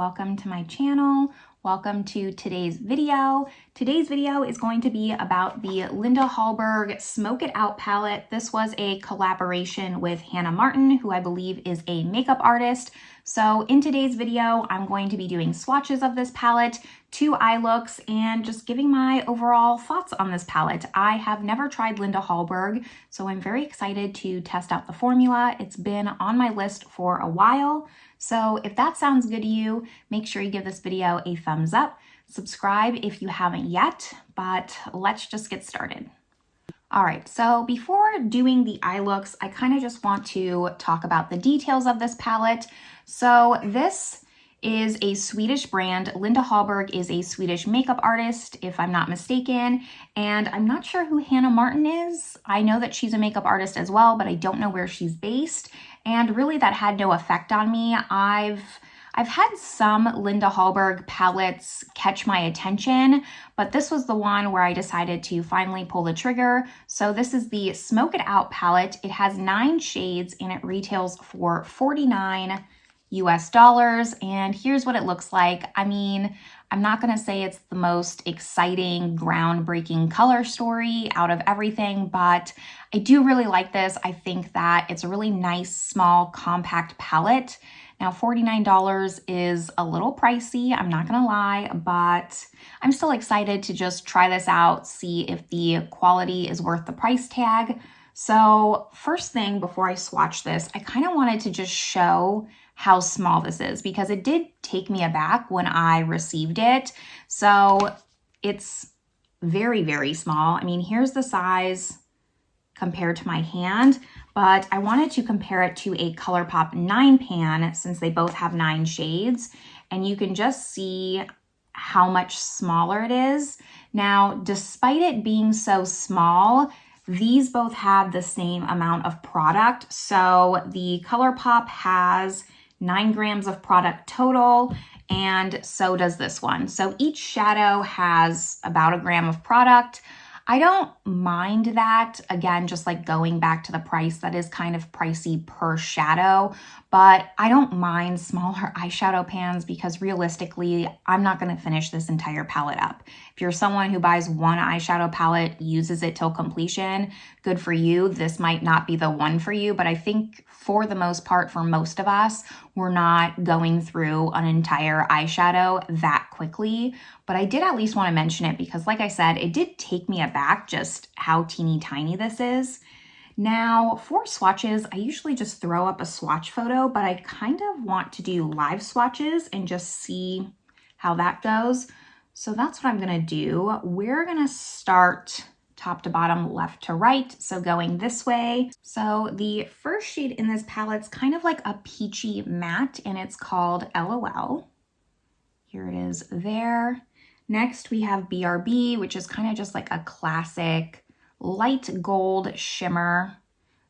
welcome to my channel. Welcome to today's video. Today's video is going to be about the Linda Hallberg Smoke It Out palette. This was a collaboration with Hannah Martin, who I believe is a makeup artist. So in today's video, I'm going to be doing swatches of this palette, 2 eye looks, and just giving my overall thoughts on this palette. I have never tried Linda Hallberg, so I'm very excited to test out the formula. It's been on my list for a while. So if that sounds good to you, make sure you give this video a thumbs up. Subscribe if you haven't yet, but let's just get started. All right, so before doing the eye looks, I kind of just want to talk about the details of this palette. So this is a Swedish brand. Linda Hallberg is a Swedish makeup artist, if I'm not mistaken, and I'm not sure who Hannah Martin is. I know that she's a makeup artist as well, but I don't know where she's based, and really that had no effect on me. I've had some Linda Hallberg palettes catch my attention, but this was the one where I decided to finally pull the trigger. So this is the Smoke It Out palette. It has 9 shades and it retails for $49 US, and here's what it looks like. I mean, I'm not gonna say it's the most exciting, groundbreaking color story out of everything, but I do really like this. I think that it's a really nice, small, compact palette. Now, $49 is a little pricey, I'm not gonna lie, but I'm still excited to just try this out, see if the quality is worth the price tag. So first thing before I swatch this, I kind of wanted to just show how small this is because it did take me aback when I received it. So it's very, very small. I mean, here's the size compared to my hand, but I wanted to compare it to a ColourPop 9 pan since they both have 9 shades, and you can just see how much smaller it is. Now, despite it being so small, these both have the same amount of product. So the ColourPop has 9 grams of product total, and so does this one. So each shadow has about 1 gram of product. I don't mind that. Again, just like going back to the price, that is kind of pricey per shadow, but I don't mind smaller eyeshadow pans because realistically, I'm not going to finish this entire palette up. If you're someone who buys one eyeshadow palette, uses it till completion, good for you. This might not be the one for you, but I think for the most part, for most of us, we're not going through an entire eyeshadow that quickly. But I did at least want to mention it because, like I said, it did take me aback just how teeny tiny this is. Now, for swatches, I usually just throw up a swatch photo, but I kind of want to do live swatches and just see how that goes. So that's what I'm going to do. We're going to start top to bottom, left to right, so going this way. So the first shade in this palette's kind of like a peachy matte, and it's called LOL. Here it is there. Next, we have BRB, which is kind of just like a classic light gold shimmer.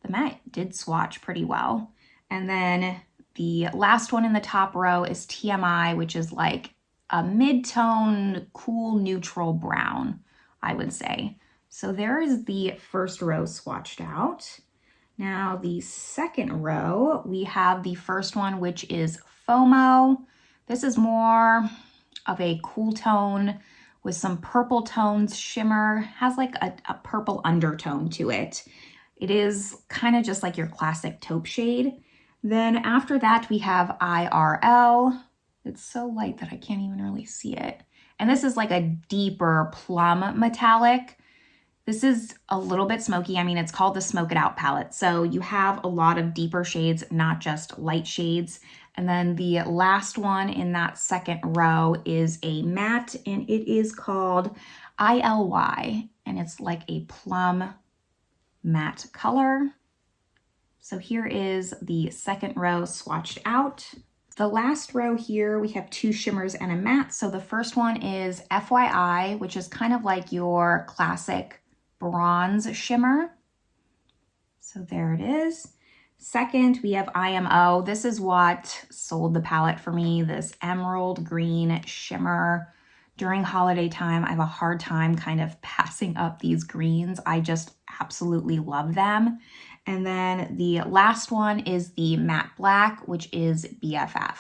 The matte did swatch pretty well. And then the last one in the top row is TMI, which is like a mid-tone, cool, neutral brown, I would say. So there is the first row swatched out. Now the second row, we have the first one, which is FOMO. This is more of a cool tone with some purple tones, shimmer, has like a purple undertone to it. It is kind of just like your classic taupe shade. Then after that, we have IRL. It's so light that I can't even really see it. And this is like a deeper plum metallic. This is a little bit smoky. I mean, it's called the Smoke It Out palette. So you have a lot of deeper shades, not just light shades. And then the last one in that second row is a matte, and it is called ILY, and it's like a plum matte color. So here is the second row swatched out. The last row here, we have 2 shimmers and a matte. So the first one is FYI, which is kind of like your classic bronze shimmer. So there it is. Second, we have IMO. This is what sold the palette for me, this emerald green shimmer. During holiday time, I have a hard time kind of passing up these greens. I just absolutely love them. And then the last one is the matte black, which is BFF.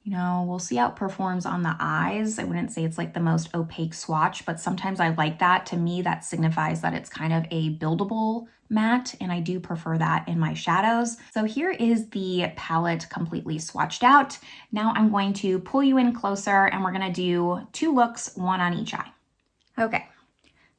You know, we'll see how it performs on the eyes. I wouldn't say it's like the most opaque swatch, but sometimes I like that. To me, that signifies that it's kind of a buildable matte, and I do prefer that in my shadows. So here is the palette completely swatched out. Now I'm going to pull you in closer and we're gonna do 2 looks, 1 on each eye. Okay,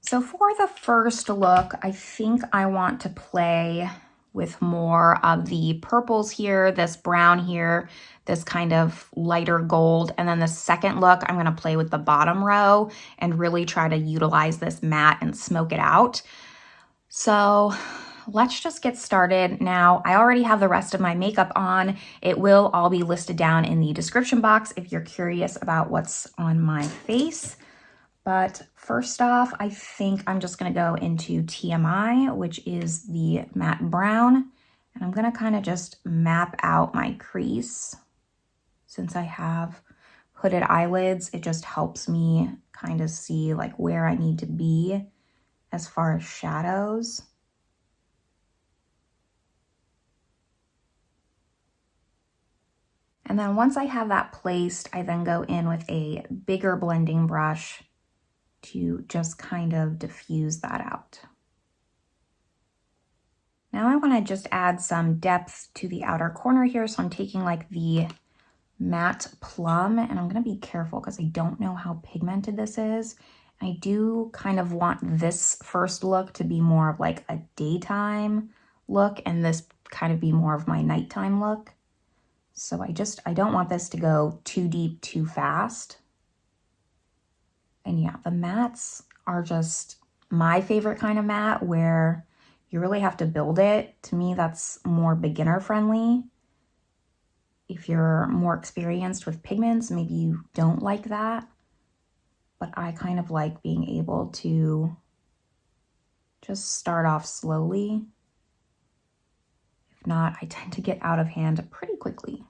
so for the first look, I think I want to play with more of the purples here, this brown here, this kind of lighter gold. And then the second look, I'm gonna play with the bottom row and really try to utilize this matte and smoke it out. So let's just get started. Now, I already have the rest of my makeup on. It will all be listed down in the description box if you're curious about what's on my face. But first off, I think I'm just gonna go into TMI, which is the matte brown. And I'm gonna kind of just map out my crease. Since I have hooded eyelids, it just helps me kind of see like where I need to be as far as shadows. And then once I have that placed, I then go in with a bigger blending brush to just kind of diffuse that out. Now I want to just add some depth to the outer corner here. So I'm taking like the matte plum, and I'm going to be careful because I don't know how pigmented this is. I do kind of want this first look to be more of like a daytime look and this kind of be more of my nighttime look. So I don't want this to go too deep too fast. And yeah, the mattes are just my favorite kind of matte where you really have to build it. To me, that's more beginner friendly. If you're more experienced with pigments, maybe you don't like that. But I kind of like being able to just start off slowly. If not, I tend to get out of hand pretty quickly.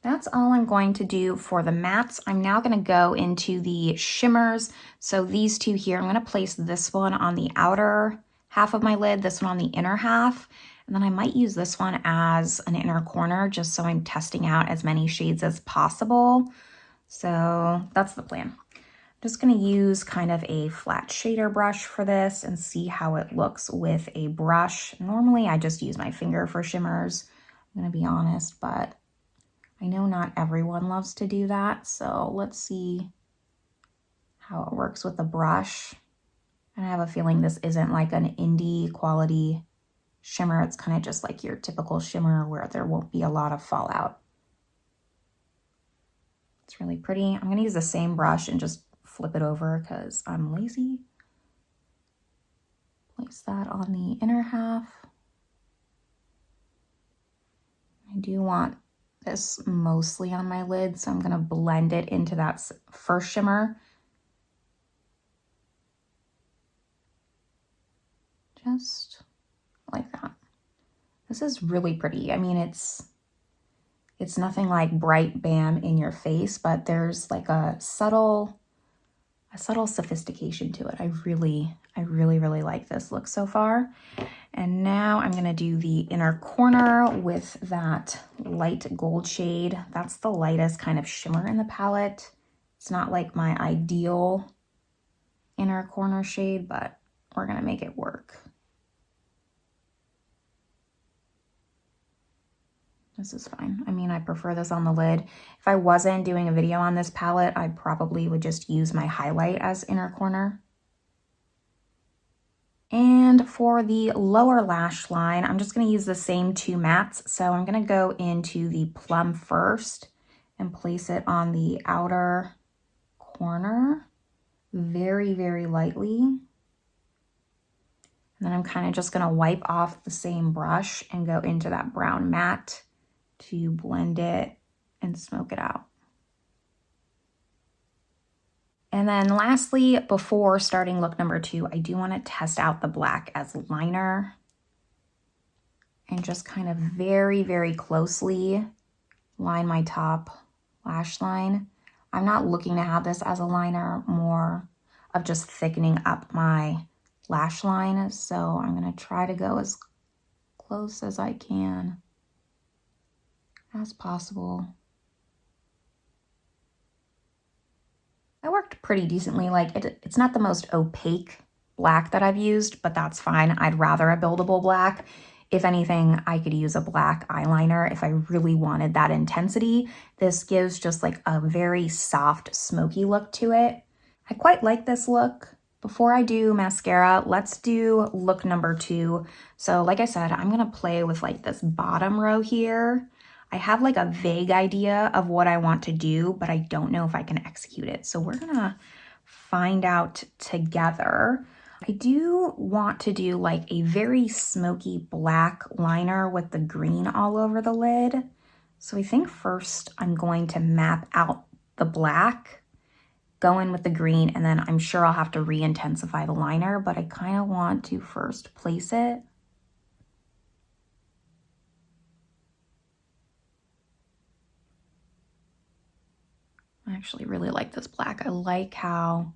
That's all I'm going to do for the mattes. I'm now going to go into the shimmers. So these two here, I'm going to place this one on the outer half of my lid, this one on the inner half, and then I might use this one as an inner corner just so I'm testing out as many shades as possible. So that's the plan. I'm just going to use kind of a flat shader brush for this and see how it looks with a brush. Normally I just use my finger for shimmers, I'm going to be honest, but I know not everyone loves to do that, so let's see how it works with a brush. And I have a feeling this isn't like an indie quality shimmer. It's kind of just like your typical shimmer where there won't be a lot of fallout. It's really pretty. I'm going to use the same brush and just flip it over because I'm lazy. Place that on the inner half. I do want this mostly on my lid, so I'm going to blend it into that first shimmer. Just like that. This is really pretty. I mean, it's nothing like bright bam in your face, but there's like a subtle sophistication to it. I really like this look so far. And now I'm gonna do the inner corner with that light gold shade. That's the lightest kind of shimmer in the palette. It's not like my ideal inner corner shade, but we're gonna make it work. This is fine. I mean, I prefer this on the lid. If I wasn't doing a video on this palette, I probably would just use my highlight as inner corner. And for the lower lash line, I'm just going to use the same 2 mattes. So I'm going to go into the plum first and place it on the outer corner very, very lightly. And then I'm kind of just going to wipe off the same brush and go into that brown matte to blend it and smoke it out. And then lastly, before starting look number 2, I do want to test out the black as liner and just kind of very, very closely line my top lash line. I'm not looking to have this as a liner, more of just thickening up my lash line. So I'm going to try to go as close as I can. as possible. That worked pretty decently. Like it's not the most opaque black that I've used, but that's fine. I'd rather a buildable black. If anything, I could use a black eyeliner if I really wanted that intensity. This gives just like a very soft, smoky look to it. I quite like this look. Before I do mascara, let's do look number 2. So like I said, I'm gonna play with like this bottom row here. I have like a vague idea of what I want to do, but I don't know if I can execute it. So we're gonna find out together. I do want to do like a very smoky black liner with the green all over the lid. So I think first I'm going to map out the black, go in with the green, and then I'm sure I'll have to re-intensify the liner, but I kind of want to first place it. I actually really like this black. I like how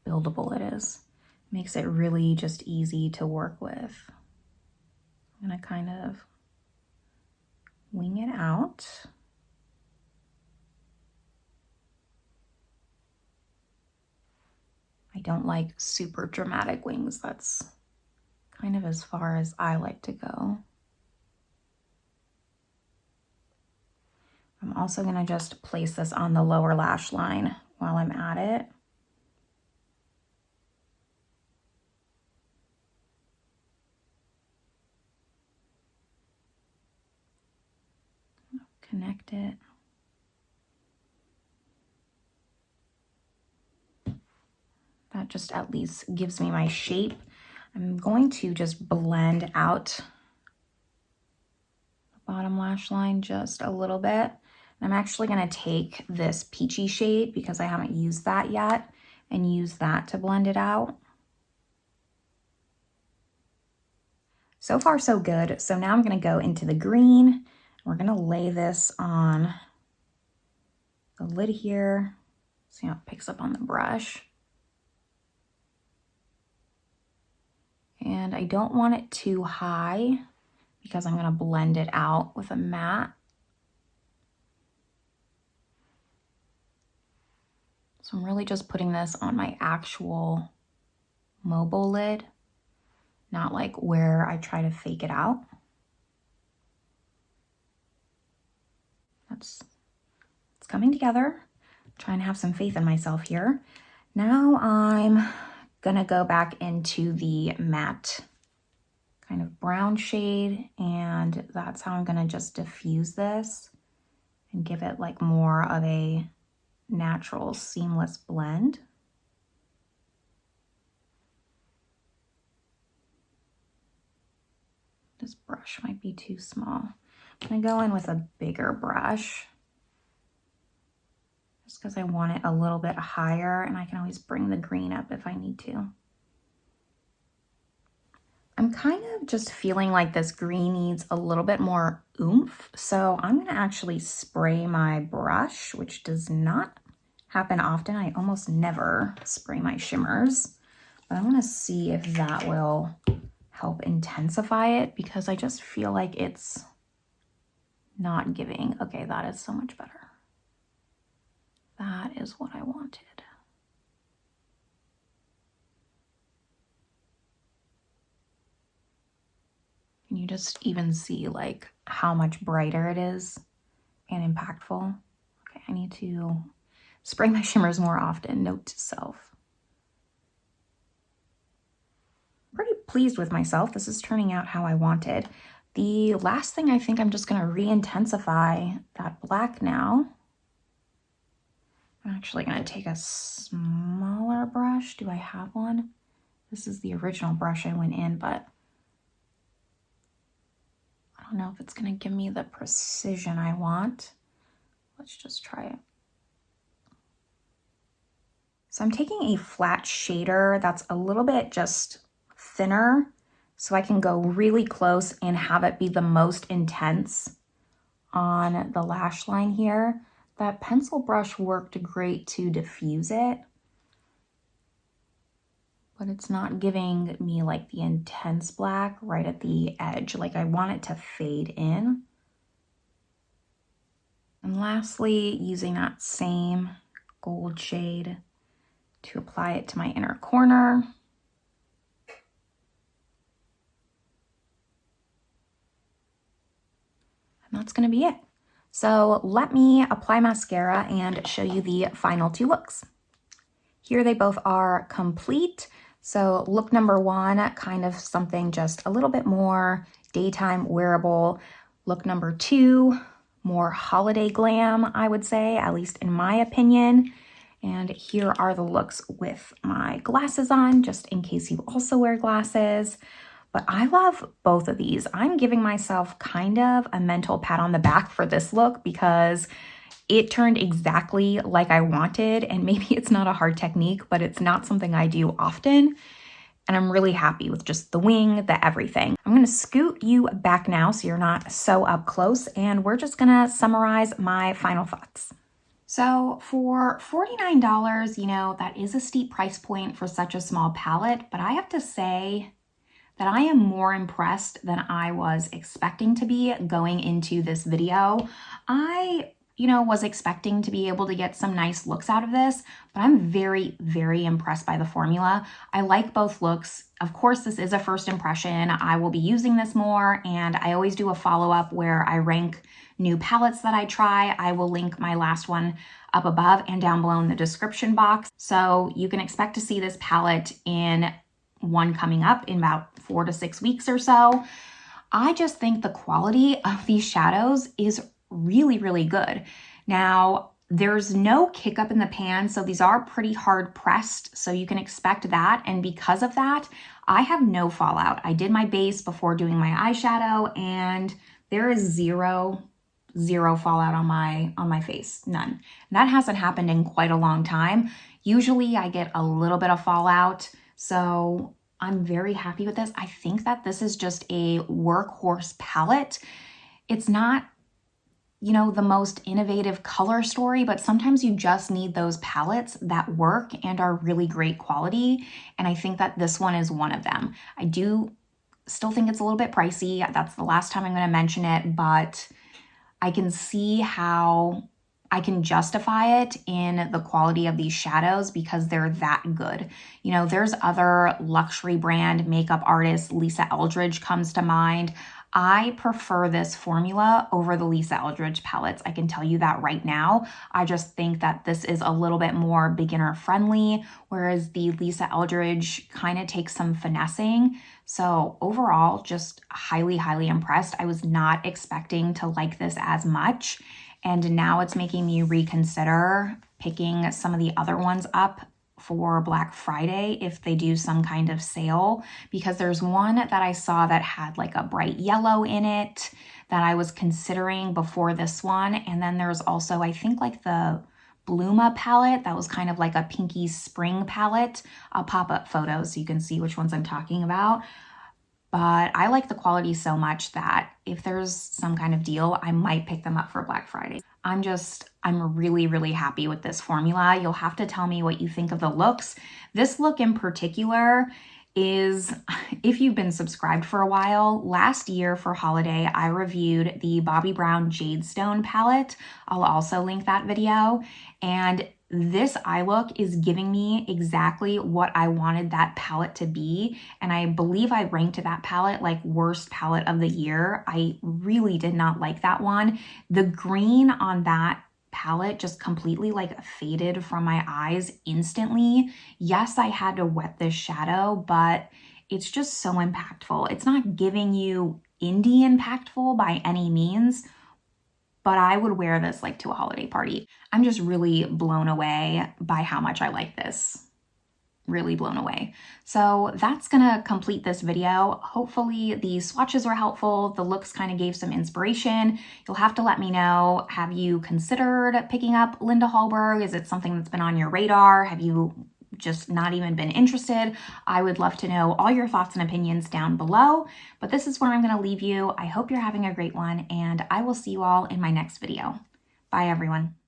buildable it is. Makes it really just easy to work with. I'm gonna kind of wing it out. I don't like super dramatic wings. That's kind of as far as I like to go. I'm also gonna just place this on the lower lash line while I'm at it. Connect it. That just at least gives me my shape. I'm going to just blend out the bottom lash line just a little bit. I'm actually going to take this peachy shade because I haven't used that yet and use that to blend it out. So far so good. So now I'm going to go into the green. We're going to lay this on the lid here. See how it picks up on the brush. And I don't want it too high because I'm going to blend it out with a matte. So I'm really just putting this on my actual mobile lid, not like where I try to fake it out. It's coming together. I'm trying to have some faith in myself here. Now I'm gonna go back into the matte kind of brown shade, and that's how I'm gonna just diffuse this and give it like more of a natural seamless blend. This brush might be too small. I'm gonna go in with a bigger brush just because I want it a little bit higher, and I can always bring the green up if I need to. I'm kind of just feeling like this green needs a little bit more oomph, so I'm gonna actually spray my brush, which does not happen often. I almost never spray my shimmers, but I wanna see if that will help intensify it because I just feel like it's not giving. Okay, that is so much better. That is what I wanted. Can you just even see like how much brighter it is and impactful? Okay, I need to spray my shimmers more often, note to self. I'm pretty pleased with myself. This is turning out how I wanted. The last thing, I think I'm just gonna re-intensify that black now. I'm actually gonna take a smaller brush. Do I have one? This is the original brush I went in, but I don't know if it's gonna give me the precision I want. Let's just try it. So I'm taking a flat shader that's a little bit just thinner so I can go really close and have it be the most intense on the lash line here. That pencil brush worked great to diffuse it, but it's not giving me like the intense black right at the edge. Like I want it to fade in. And lastly, using that same gold shade to apply it to my inner corner. And that's gonna be it. So let me apply mascara and show you the final two looks. Here they both are complete. So look number one, kind of something just a little bit more daytime wearable. Look number two, more holiday glam, I would say, at least in my opinion. And here are the looks with my glasses on, just in case you also wear glasses. But I love both of these. I'm giving myself kind of a mental pat on the back for this look because it turned exactly like I wanted. And maybe it's not a hard technique, but it's not something I do often. And I'm really happy with just the wing, the everything. I'm gonna scoot you back now so you're not so up close, and we're just gonna summarize my final thoughts. So for $49, you know, that is a steep price point for such a small palette, but I have to say that I am more impressed than I was expecting to be going into this video. I, was expecting to be able to get some nice looks out of this, but I'm very, very impressed by the formula. I like both looks. Of course, this is a first impression. I will be using this more, and I always do a follow-up where I rank new palettes that I try. I will link my last one up above and down below in the description box. So you can expect to see this palette in one coming up in about 4 to 6 weeks or so. I just think the quality of these shadows is really, really good. Now, there's no kick up in the pan, so these are pretty hard pressed, so you can expect that. And because of that, I have no fallout. I did my base before doing my eyeshadow, and there is zero fallout on my face, none. And that hasn't happened in quite a long time. Usually I get a little bit of fallout, so I'm very happy with this. I think that this is just a workhorse palette. It's not, the most innovative color story, but sometimes you just need those palettes that work and are really great quality. And I think that this one is one of them. I do still think it's a little bit pricey. That's the last time I'm going to mention it, but I can see how I can justify it in the quality of these shadows because they're that good. There's other luxury brand makeup artists. Lisa Eldridge comes to mind. I prefer this formula over the Lisa Eldridge palettes. I can tell you that right now. I just think that this is a little bit more beginner friendly, whereas the Lisa Eldridge kind of takes some finessing. So overall, just highly, highly impressed. I was not expecting to like this as much. And now it's making me reconsider picking some of the other ones up for Black Friday if they do some kind of sale, because there's one that I saw that had like a bright yellow in it that I was considering before this one. And then there's also, I think, like the Bluma palette that was kind of like a pinky spring palette. I'll pop up photos so you can see which ones I'm talking about. But I like the quality so much that if there's some kind of deal, I might pick them up for Black Friday. I'm really, really happy with this formula. You'll have to tell me what you think of the looks. This look in particular is, if you've been subscribed for a while, last year for holiday, I reviewed the Bobbi Brown Jadestone palette. I'll also link that video. And this eye look is giving me exactly what I wanted that palette to be. And I believe I ranked that palette like worst palette of the year. I really did not like that one. The green on that palette just completely like faded from my eyes instantly. Yes, I had to wet this shadow, but it's just so impactful. It's not giving you indie impactful by any means, but I would wear this like to a holiday party. I'm just really blown away by how much I like this. Really blown away. So that's gonna complete this video. Hopefully the swatches were helpful. The looks kind of gave some inspiration. You'll have to let me know, have you considered picking up Linda Hallberg? Is it something that's been on your radar? Have you just not even been interested? I would love to know all your thoughts and opinions down below, but this is where I'm gonna leave you. I hope you're having a great one, and I will see you all in my next video. Bye everyone.